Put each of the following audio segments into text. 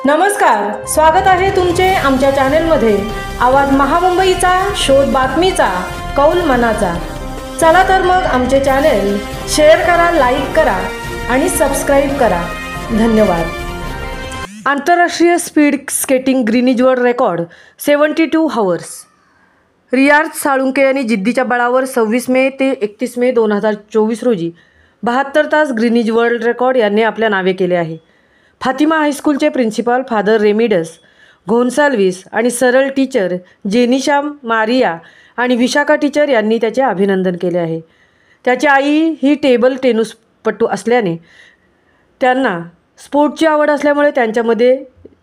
नमस्कार, स्वागत आहे तुमचे आमच्या चॅनलमध्ये। आवाज महामुंबईचा, शोध बातमीचा, कौल मनाचा। चला तर मग आमचे चॅनल शेअर करा, लाईक करा आणि सबस्क्राइब करा। धन्यवाद। आंतरराष्ट्रीय speed skating Greenidge world record 72 hours. रियाज साळुंके यांनी जिद्दीच्या बळावर 26 मे ते 31 मे 2024 रोजी 72 तास ग्रीनिज वर्ल्ड रेकॉर्ड यांनी आपल्या नावे केले आहे। फातिमा हायस्कूलचे प्रिन्सिपल फादर रेमिडस गोन्साल्विस आणि सरळ टीचर जेनिशा मारिया आणि विशाखा टीचर यांनी त्याचे अभिनंदन केले आहे। त्याची आई ही टेबल टेनिसपटू असल्याने त्यांना स्पोर्टची आवड असल्यामुळे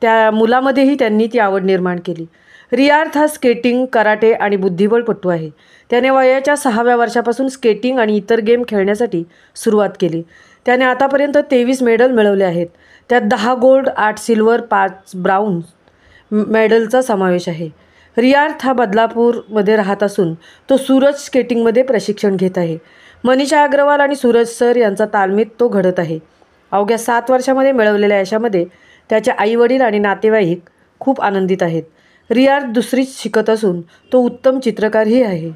त्या मुलामध्येही त्यांनी ती आवड निर्माण केली। रियाज हा स्केटिंग, कराटे आणि बुद्धिबळपटू आहे। त्याने वयाच्या 6व्या वर्षापासून स्केटिंग आणि इतर गेम खेळण्यासाठी सुरुवात केली। त्याने आतापर्यंत 23 मेडल मिळवले आहेत। त्यात 10 गोल्ड, 8 सिल्वर, 5 ब्राउन मेडलचा समावेश आहे। रियाज हा बदलापूरमध्ये राहत असून तो सूरज स्केटिंगमध्ये प्रशिक्षण घेत आहे। मनीषा अग्रवाल आणि सूरज सर यांचा तालमीत तो घडत आहे। अवघ्या 7 वर्षामध्ये मिळवलेल्या यशामध्ये त्याचे आईवडील आणि नातेवाईक खूप आनंदित आहेत। रियाज दुसरीत शिकत असून तो उत्तम चित्रकारही आहे।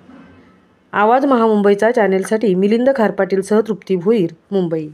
आवाज महामुंबईचा चॅनेलसाठी मिलिंद खारपाटीलसह तृप्ती भोईर, मुंबई।